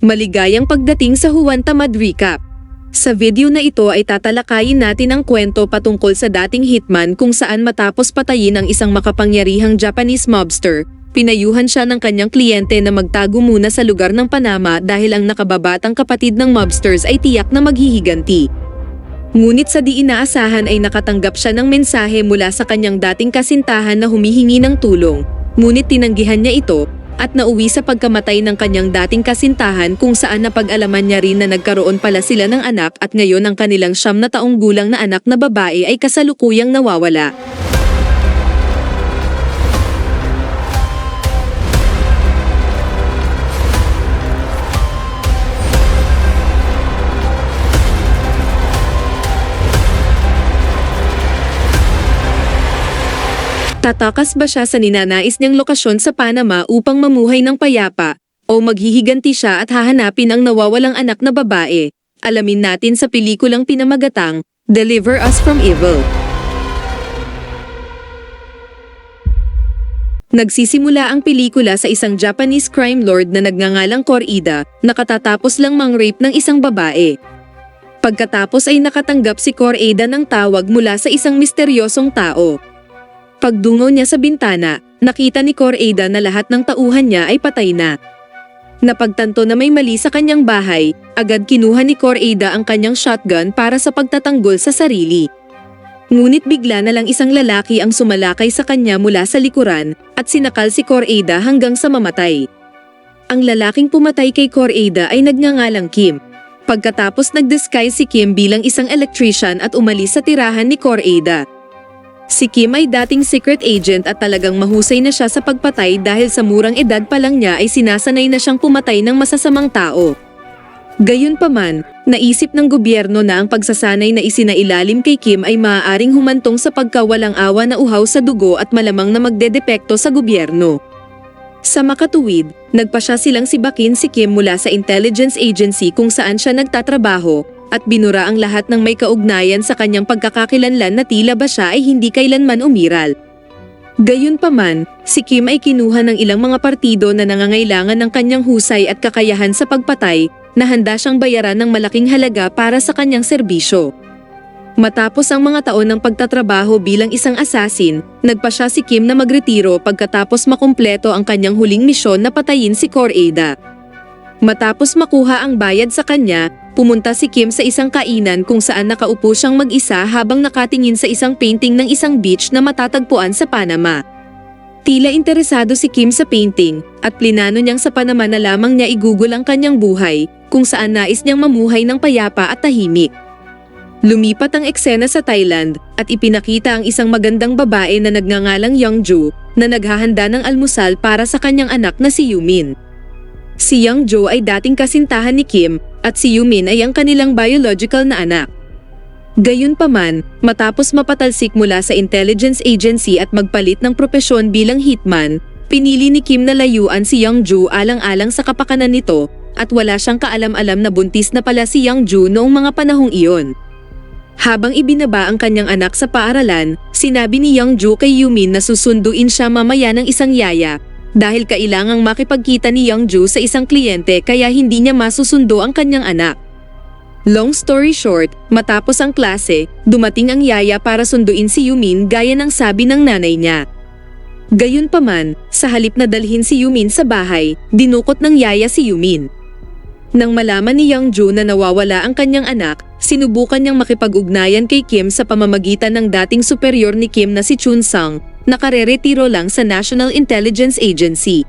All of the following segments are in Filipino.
Maligayang pagdating sa Juan Tamad Recap. Sa video na ito ay tatalakayin natin ang kwento patungkol sa dating hitman kung saan matapos patayin ang isang makapangyarihang Japanese mobster, pinayuhan siya ng kanyang kliyente na magtago muna sa lugar ng Panama dahil ang nakababatang kapatid ng mobsters ay tiyak na maghihiganti. Ngunit sa di inaasahan ay nakatanggap siya ng mensahe mula sa kanyang dating kasintahan na humihingi ng tulong, ngunit tinanggihan niya ito at nauwi sa pagkamatay ng kanyang dating kasintahan kung saan napag-alaman niya rin na nagkaroon pala sila ng anak at ngayon ang kanilang 9 na taong gulang na anak na babae ay kasalukuyang nawawala. Tatakas ba siya sa ninanais niyang lokasyon sa Panama upang mamuhay ng payapa, o maghihiganti siya at hahanapin ang nawawalang anak na babae? Alamin natin sa pelikulang pinamagatang, Deliver Us from Evil. Nagsisimula ang pelikula sa isang Japanese crime lord na nagngangalang Kore-eda, na katatapos lang mang-rape ng isang babae. Pagkatapos ay nakatanggap si Kore-eda ng tawag mula sa isang misteryosong tao. Pagdungaw niya sa bintana, nakita ni Kore-eda na lahat ng tauhan niya ay patay na. Napagtanto na may mali sa kanyang bahay, agad kinuha ni Kore-eda ang kanyang shotgun para sa pagtatanggol sa sarili. Ngunit bigla na lang isang lalaki ang sumalakay sa kanya mula sa likuran at sinakal si Kore-eda hanggang sa mamatay. Ang lalaking pumatay kay Kore-eda ay nagngangalang Kim. Pagkatapos nag-disguise si Kim bilang isang electrician at umalis sa tirahan ni Kore-eda. Si Kim ay dating secret agent at talagang mahusay na siya sa pagpatay dahil sa murang edad pa lang niya ay sinasanay na siyang pumatay ng masasamang tao. Gayunpaman, naisip ng gobyerno na ang pagsasanay na isinailalim kay Kim ay maaaring humantong sa pagkawalang awa na uhaw sa dugo at malamang na magdedepekto sa gobyerno. Sa makatuwid, nagpasya silang sibakin si Kim mula sa intelligence agency kung saan siya nagtatrabaho, at binura ang lahat ng may kaugnayan sa kanyang pagkakakilanlan na tila ba siya ay hindi kailanman umiral. Gayunpaman, si Kim ay kinuha ng ilang mga partido na nangangailangan ng kanyang husay at kakayahan sa pagpatay, na handa siyang bayaran ng malaking halaga para sa kanyang serbisyo. Matapos ang mga taon ng pagtatrabaho bilang isang assassin, nagpasya si Kim na magretiro pagkatapos makumpleto ang kanyang huling misyon na patayin si Kore-eda. Matapos makuha ang bayad sa kanya, pumunta si Kim sa isang kainan kung saan nakaupo siyang mag-isa habang nakatingin sa isang painting ng isang beach na matatagpuan sa Panama. Tila interesado si Kim sa painting, at plinano niyang sa Panama na lamang niya igugol ang kanyang buhay, kung saan nais niyang mamuhay ng payapa at tahimik. Lumipat ang eksena sa Thailand, at ipinakita ang isang magandang babae na nagngangalang Young-joo, na naghahanda ng almusal para sa kanyang anak na si Yumin. Si Young-joo ay dating kasintahan ni Kim, at si Yumin ay ang kanilang biological na anak. Gayunpaman, matapos mapatalsik mula sa intelligence agency at magpalit ng propesyon bilang hitman, pinili ni Kim na layuan si Young-joo alang-alang sa kapakanan nito, at wala siyang kaalam-alam na buntis na pala si Young-joo noong mga panahong iyon. Habang ibinaba ang kanyang anak sa paaralan, sinabi ni Young-joo kay Yumin na susunduin siya mamaya ng isang yaya, dahil kailangang makipagkita ni Young-joo sa isang kliyente kaya hindi niya masusundo ang kanyang anak. Long story short, matapos ang klase, dumating ang yaya para sunduin si Yumin gaya ng sabi ng nanay niya. Gayunpaman, sa halip na dalhin si Yumin sa bahay, dinukot ng yaya si Yumin. Nang malaman ni Young-joo na nawawala ang kanyang anak, sinubukan niyang makipag-ugnayan kay Kim sa pamamagitan ng dating superior ni Kim na si Chun-sung, nakareretiro lang sa National Intelligence Agency.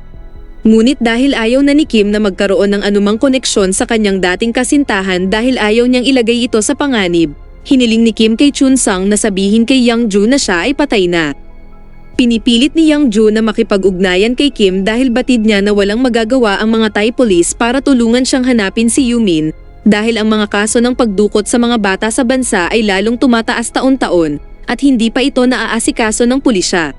Ngunit dahil ayaw na ni Kim na magkaroon ng anumang koneksyon sa kanyang dating kasintahan dahil ayaw niyang ilagay ito sa panganib, hiniling ni Kim kay Chun-sung na sabihin kay Young-joo na siya ay patay na. Pinipilit ni Young-joo na makipag-ugnayan kay Kim dahil batid niya na walang magagawa ang mga Thai police para tulungan siyang hanapin si Yumin, dahil ang mga kaso ng pagdukot sa mga bata sa bansa ay lalong tumataas taon-taon, at hindi pa ito naaasikaso ng pulisya.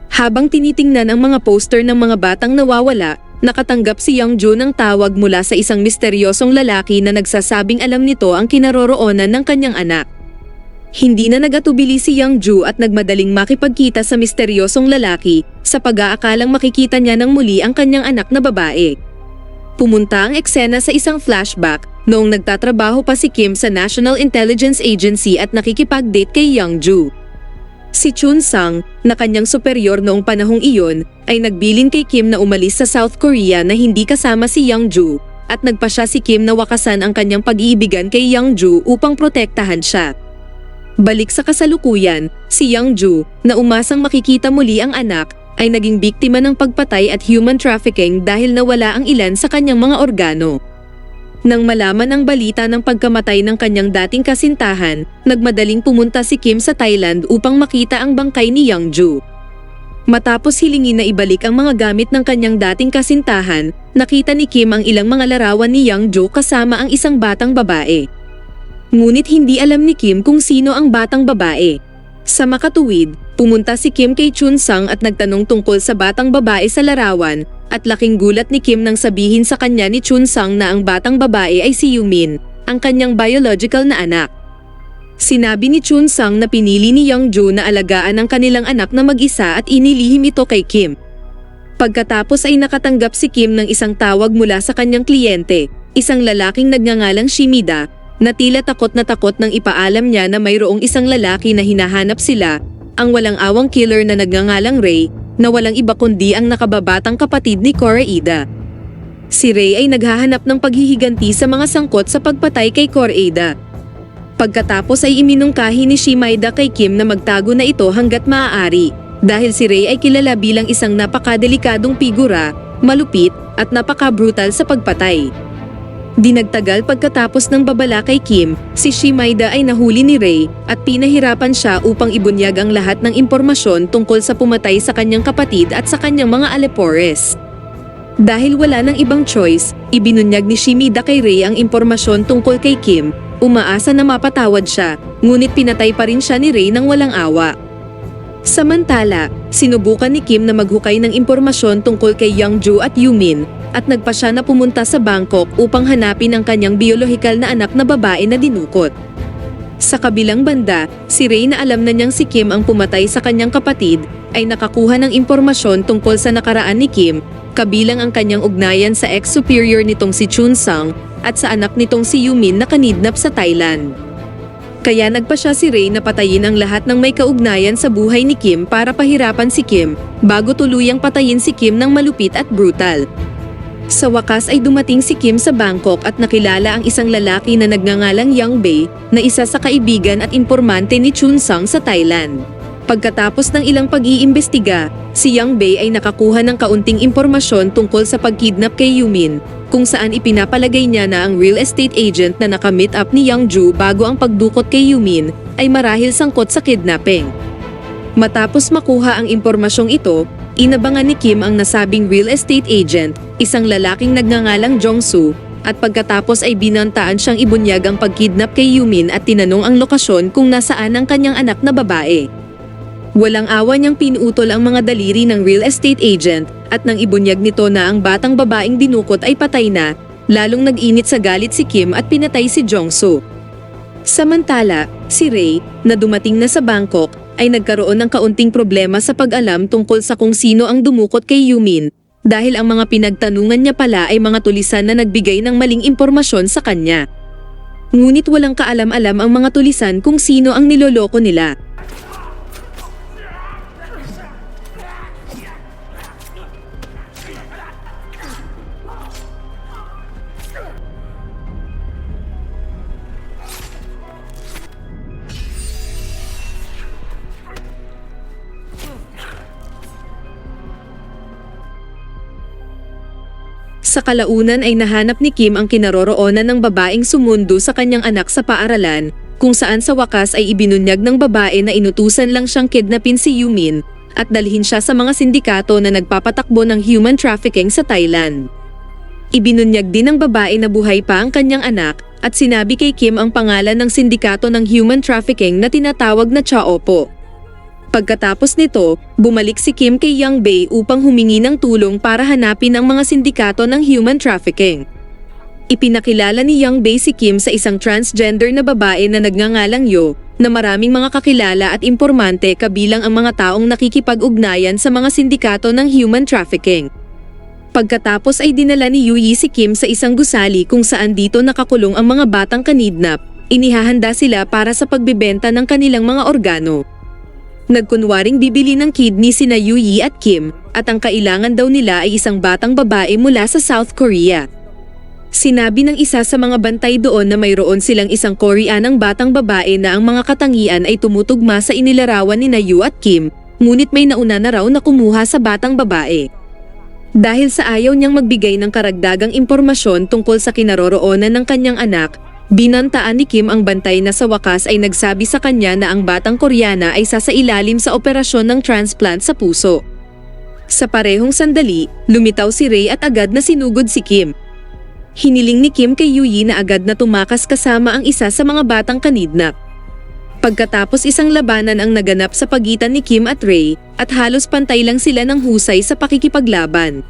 Habang tinitingnan ang mga poster ng mga batang nawawala, nakatanggap si Young-joo ng tawag mula sa isang misteryosong lalaki na nagsasabing alam nito ang kinaroroonan ng kanyang anak. Hindi na nag-atubili si Young-joo at nagmadaling makipagkita sa misteryosong lalaki sa pag-aakalang makikita niya ng muli ang kanyang anak na babae. pumunta ang eksena sa isang flashback noong nagtatrabaho pa si Kim sa National Intelligence Agency at nakikipag-date kay Youngju. Si Chun Sang, na kanyang superior noong panahong iyon, ay nagbilin kay Kim na umalis sa South Korea na hindi kasama si Youngju at nagpasya si Kim na wakasan ang kanyang pag-iibigan kay Youngju upang protektahan siya. Balik sa kasalukuyan, si Youngju, na umasang makikita muli ang anak, ay naging biktima ng pagpatay at human trafficking dahil nawala ang ilan sa kanyang mga organo. Nang malaman ang balita ng pagkamatay ng kanyang dating kasintahan, nagmadaling pumunta si Kim sa Thailand upang makita ang bangkay ni Youngju. Matapos hilingin na ibalik ang mga gamit ng kanyang dating kasintahan, nakita ni Kim ang ilang mga larawan ni Youngju kasama ang isang batang babae. Ngunit hindi alam ni Kim kung sino ang batang babae. Sa makatuwid, pumunta si Kim kay Chun Sang at nagtanong tungkol sa batang babae sa larawan, at laking gulat ni Kim nang sabihin sa kanya ni Chun Sang na ang batang babae ay si Yumin, ang kanyang biological na anak. Sinabi ni Chun Sang na pinili ni Youngju na alagaan ang kanilang anak na mag-isa at inilihim ito kay Kim. Pagkatapos ay nakatanggap si Kim ng isang tawag mula sa kanyang kliyente, isang lalaking nagngangalang Shimida, na tila takot nang ipaalam niya na mayroong isang lalaki na hinahanap sila, ang walang awang killer na nagngangalang Ray, na walang iba kundi ang nakababatang kapatid ni Koreeda. Si Ray ay naghahanap ng paghihiganti sa mga sangkot sa pagpatay kay Koreeda. Pagkatapos ay iminungkahi ni Shimida kay Kim na magtago na ito hanggat maaari, dahil si Ray ay kilala bilang isang napakadelikadong figura, malupit, at napaka-brutal sa pagpatay. Di nagtagal pagkatapos ng babala kay Kim, si Shimida ay nahuli ni Ray at pinahirapan siya upang ibunyag ang lahat ng impormasyon tungkol sa pumatay sa kanyang kapatid at sa kanyang mga alepores. Dahil wala nang ibang choice, ibinunyag ni Shimida kay Ray ang impormasyon tungkol kay Kim, umaasa na mapatawad siya, ngunit pinatay pa rin siya ni Ray nang walang awa. Samantala, sinubukan ni Kim na maghukay ng impormasyon tungkol kay Youngju at Yumin, at nagpa siya na pumunta sa Bangkok upang hanapin ang kanyang biolohikal na anak na babae na dinukot. Sa kabilang banda, si Ray na alam na niyang si Kim ang pumatay sa kanyang kapatid, ay nakakuha ng impormasyon tungkol sa nakaraan ni Kim, kabilang ang kanyang ugnayan sa ex-superior nitong si Chun Sang, at sa anak nitong si Yumin na kanidnap sa Thailand. Kaya nagpa siya si Ray na patayin ang lahat ng may kaugnayan sa buhay ni Kim para pahirapan si Kim, bago tuluyang patayin si Kim ng malupit at brutal. Sa wakas ay dumating si Kim sa Bangkok at nakilala ang isang lalaki na nagngangalang Yang Bei, na isa sa kaibigan at impormante ni Chun Sang sa Thailand. Pagkatapos ng ilang pag-iimbestiga, si Yang Bei ay nakakuha ng kaunting impormasyon tungkol sa pagkidnap kay Yumin, kung saan ipinapalagay niya na ang real estate agent na naka-meet up ni Youngju bago ang pagdukot kay Yumin ay marahil sangkot sa kidnapping. Matapos makuha ang impormasyong ito, inabangan ni Kim ang nasabing real estate agent, isang lalaking nagngangalang Jongsu, at pagkatapos ay binantaan siyang ibunyag ang pagkidnap kay Yumin at tinanong ang lokasyon kung nasaan ang kanyang anak na babae. Walang awa niyang pinutol ang mga daliri ng real estate agent at nang ibunyag nito na ang batang babaeng dinukot ay patay na, lalong nag-init sa galit si Kim at pinatay si Jongsu. Samantala, si Ray, na dumating na sa Bangkok, ay nagkaroon ng kaunting problema sa pag-alam tungkol sa kung sino ang dumukot kay Yumin, dahil ang mga pinagtanungan niya pala ay mga tulisan na nagbigay ng maling impormasyon sa kanya. Ngunit walang kaalam-alam ang mga tulisan kung sino ang niloloko nila. Sa kalaunan ay nahanap ni Kim ang kinaroroonan ng babaeng sumundo sa kanyang anak sa paaralan, kung saan sa wakas ay ibinunyag ng babae na inutusan lang siyang kidnapin si Yumin at dalhin siya sa mga sindikato na nagpapatakbo ng human trafficking sa Thailand. Ibinunyag din ng babae na buhay pa ang kanyang anak at sinabi kay Kim ang pangalan ng sindikato ng human trafficking na tinatawag na Chaopo. Pagkatapos nito, bumalik si Kim kay Yang Bei upang humingi ng tulong para hanapin ang mga sindikato ng human trafficking. Ipinakilala ni Yang Bei si Kim sa isang transgender na babae na nagngangalang Yo, na maraming mga kakilala at impormante kabilang ang mga taong nakikipag-ugnayan sa mga sindikato ng human trafficking. Pagkatapos ay dinala ni Yuyi si Kim sa isang gusali kung saan dito nakakulong ang mga batang kanidnap. Inihahanda sila para sa pagbebenta ng kanilang mga organo. Nagkunwaring bibili ng kidney sina Yuyi at Kim at ang kailangan daw nila ay isang batang babae mula sa South Korea. Sinabi ng isa sa mga bantay doon na mayroon silang isang Koreanang batang babae na ang mga katangian ay tumutugma sa inilarawan ni Yu at Kim, ngunit may nauna na raw na kumuha sa batang babae. Dahil sa ayaw niyang magbigay ng karagdagang impormasyon tungkol sa kinaroroonan ng kanyang anak, binantaan ni Kim ang bantay na sa wakas ay nagsabi sa kanya na ang batang Koreana ay sasailalim sa operasyon ng transplant sa puso. Sa parehong sandali, lumitaw si Ray at agad na sinugod si Kim. Hiniling ni Kim kay Yuyi na agad na tumakas kasama ang isa sa mga batang kanidnap. Pagkatapos isang labanan ang naganap sa pagitan ni Kim at Ray at halos pantay lang sila ng husay sa pakikipaglaban.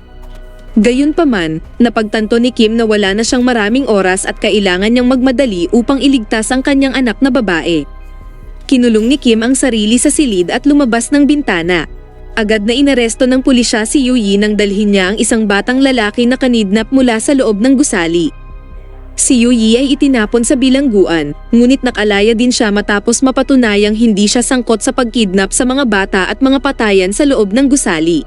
Gayunpaman, napagtanto ni Kim na wala na siyang maraming oras at kailangan niyang magmadali upang iligtas ang kanyang anak na babae. Kinulong ni Kim ang sarili sa silid at lumabas ng bintana. Agad na inaresto ng pulisya si Yuyi nang dalhin niya ang isang batang lalaki na kanidnap mula sa loob ng gusali. Si Yuyi ay itinapon sa bilangguan, ngunit nakalaya din siya matapos mapatunayang hindi siya sangkot sa pagkidnap sa mga bata at mga patayan sa loob ng gusali.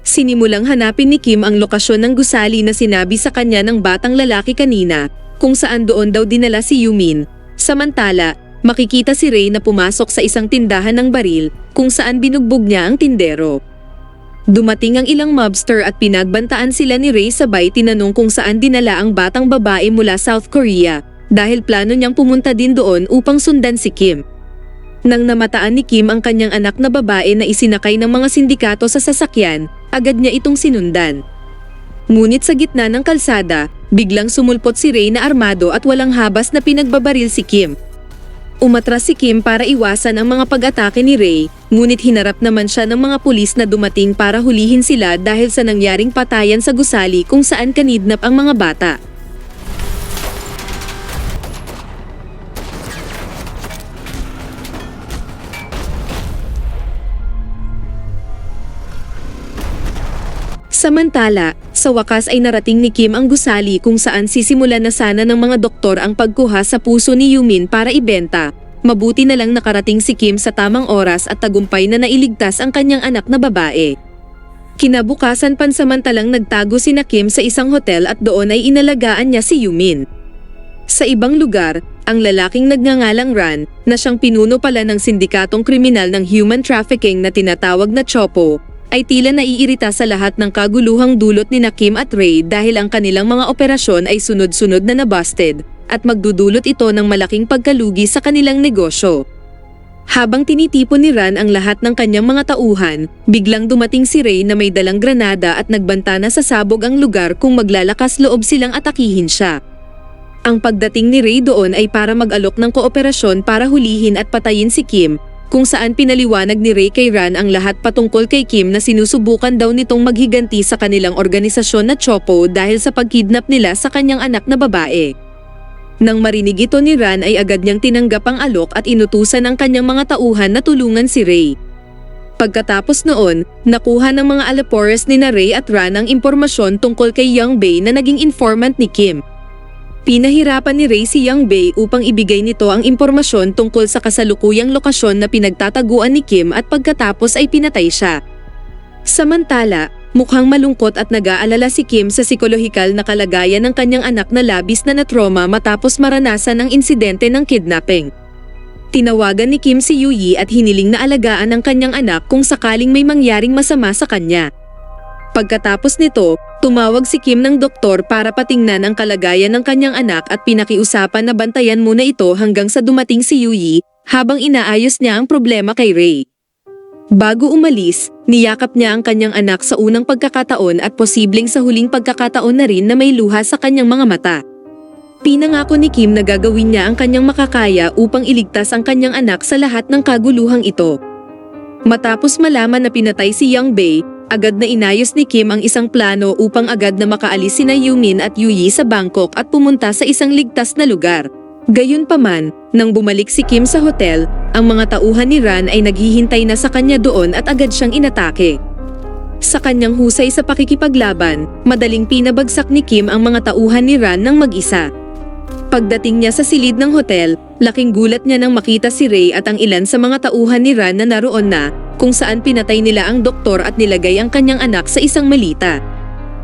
Sinimulang hanapin ni Kim ang lokasyon ng gusali na sinabi sa kanya ng batang lalaki kanina, kung saan doon daw dinala si Yumin. Samantala, makikita si Ray na pumasok sa isang tindahan ng baril, kung saan binugbog niya ang tindero. Dumating ang ilang mobster at pinagbantaan sila ni Ray sabay tinanong kung saan dinala ang batang babae mula South Korea, dahil plano niyang pumunta din doon upang sundan si Kim. Nang namataan ni Kim ang kanyang anak na babae na isinakay ng mga sindikato sa sasakyan, agad niya itong sinundan. Ngunit sa gitna ng kalsada, biglang sumulpot si Ray na armado at walang habas na pinagbabaril si Kim. Umatras si Kim para iwasan ang mga pag-atake ni Ray, ngunit hinarap naman siya ng mga pulis na dumating para hulihin sila dahil sa nangyaring patayan sa gusali kung saan kanidnap ang mga bata. Samantala, sa wakas ay narating ni Kim ang gusali kung saan sisimulan na sana ng mga doktor ang pagkuha sa puso ni Yumin para ibenta. Mabuti na lang nakarating si Kim sa tamang oras at tagumpay na nailigtas ang kanyang anak na babae. Kinabukasan pansamantalang nagtago sina Kim sa isang hotel at doon ay inalagaan niya si Yumin. Sa ibang lugar, ang lalaking nagngangalang Ran, na siyang pinuno pala ng sindikatong kriminal ng human trafficking na tinatawag na Chopo, ay tila naiirita sa lahat ng kaguluhang dulot ni Kim at Ray dahil ang kanilang mga operasyon ay sunod-sunod na nabusted at magdudulot ito ng malaking pagkalugi sa kanilang negosyo. Habang tinitipon ni Ran ang lahat ng kanyang mga tauhan, biglang dumating si Ray na may dalang granada at nagbanta na sa sabog ang lugar kung maglalakas loob silang atakihin siya. Ang pagdating ni Ray doon ay para mag-alok ng kooperasyon para hulihin at patayin si Kim, kung saan pinaliwanag ni Ray kay Ran ang lahat patungkol kay Kim na sinusubukan daw nitong maghiganti sa kanilang organisasyon na Chopo dahil sa pagkidnap nila sa kanyang anak na babae. Nang marinig ito ni Ran ay agad niyang tinanggap ang alok at inutusan ang kanyang mga tauhan na tulungan si Ray. Pagkatapos noon, nakuha ng mga alapores ni Ray at Ran ang impormasyon tungkol kay Young Bae na naging informant ni Kim. Pinahirapan ni Ray si Young Bae upang ibigay nito ang impormasyon tungkol sa kasalukuyang lokasyon na pinagtataguan ni Kim at pagkatapos ay pinatay siya. Samantala, mukhang malungkot at nag-aalala si Kim sa psikolohikal na kalagayan ng kanyang anak na labis na natroma matapos maranasan ang insidente ng kidnapping. Tinawagan ni Kim si Yuyi at hiniling na alagaan ang kanyang anak kung sakaling may mangyaring masama sa kanya. Pagkatapos nito, tumawag si Kim ng doktor para patingnan ang kalagayan ng kanyang anak at pinakiusapan na bantayan muna ito hanggang sa dumating si Yuyi habang inaayos niya ang problema kay Ray. Bago umalis, niyakap niya ang kanyang anak sa unang pagkakataon at posibleng sa huling pagkakataon na rin na may luha sa kanyang mga mata. Pinangako ni Kim na gagawin niya ang kanyang makakaya upang iligtas ang kanyang anak sa lahat ng kaguluhang ito. Matapos malaman na pinatay si Young Bae, agad na inayos ni Kim ang isang plano upang agad na makaalis sina Yumin at Yuyi sa Bangkok at pumunta sa isang ligtas na lugar. Gayunpaman, nang bumalik si Kim sa hotel, ang mga tauhan ni Ran ay naghihintay na sa kanya doon at agad siyang inatake. Sa kanyang husay sa pakikipaglaban, madaling pinabagsak ni Kim ang mga tauhan ni Ran ng mag-isa. Pagdating niya sa silid ng hotel, laking gulat niya nang makita si Ray at ang ilan sa mga tauhan ni Ran na naroon na, kung saan pinatay nila ang doktor at nilagay ang kanyang anak sa isang malita.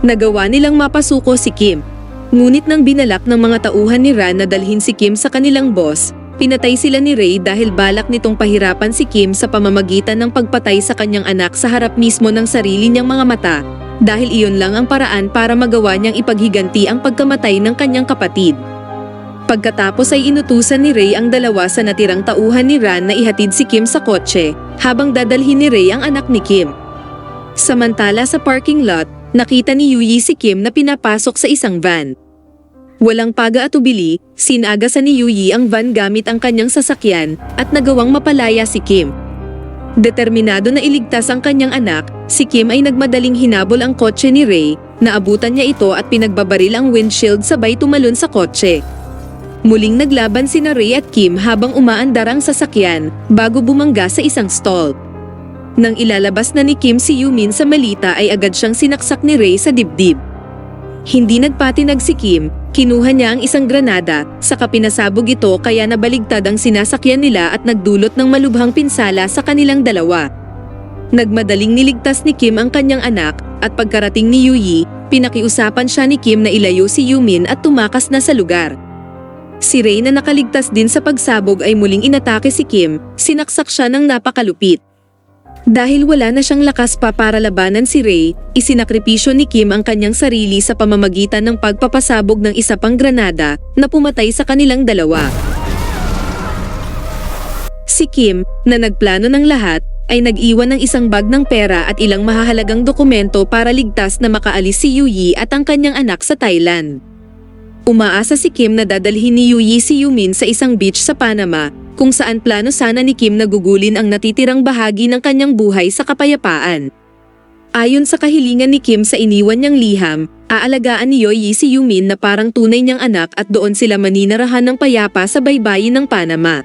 Nagawa nilang mapasuko si Kim. Ngunit nang binalak ng mga tauhan ni Ran na dalhin si Kim sa kanilang boss, pinatay sila ni Ray dahil balak nitong pahirapan si Kim sa pamamagitan ng pagpatay sa kanyang anak sa harap mismo ng sarili niyang mga mata, dahil iyon lang ang paraan para magawa niyang ipaghiganti ang pagkamatay ng kanyang kapatid. Pagkatapos ay inutusan ni Ray ang dalawa sa natirang tauhan ni Ran na ihatid si Kim sa kotse, habang dadalhin ni Ray ang anak ni Kim. Samantala sa parking lot, nakita ni Yuyi si Kim na pinapasok sa isang van. Walang paga-atubili, sinagasan ni Yuyi ang van gamit ang kanyang sasakyan at nagawang mapalaya si Kim. Determinado na iligtas ang kanyang anak, si Kim ay nagmadaling hinabol ang kotse ni Ray, naabutan niya ito at pinagbabaril ang windshield sabay tumalon sa kotse. Muling naglaban sina Ray at Kim habang umaandar ang sasakyan bago bumangga sa isang stall. Nang ilalabas na ni Kim si Yumin sa malita ay agad siyang sinaksak ni Ray sa dibdib. Hindi nagpatinag si Kim, kinuha niya ang isang granada, saka pinasabog ito kaya nabaligtad ang sinasakyan nila at nagdulot ng malubhang pinsala sa kanilang dalawa. Nagmadaling niligtas ni Kim ang kanyang anak at pagkarating ni Yuyi, pinakiusapan siya ni Kim na ilayo si Yumin at tumakas na sa lugar. Si Ray na nakaligtas din sa pagsabog ay muling inatake si Kim, sinaksak siya ng napakalupit. Dahil wala na siyang lakas pa para labanan si Ray, isinakripisyo ni Kim ang kanyang sarili sa pamamagitan ng pagpapasabog ng isa pang granada na pumatay sa kanilang dalawa. Si Kim, na nagplano ng lahat, ay nag-iwan ng isang bag ng pera at ilang mahahalagang dokumento para ligtas na makaalis si Yuyi at ang kanyang anak sa Thailand. Umaasa si Kim na dadalhin ni Yuyi si Yumin sa isang beach sa Panama, kung saan plano sana ni Kim na gugulin ang natitirang bahagi ng kanyang buhay sa kapayapaan. Ayon sa kahilingan ni Kim sa iniwan niyang liham, aalagaan ni Yuyi si Yumin na parang tunay niyang anak at doon sila maninirahan ng payapa sa baybayin ng Panama.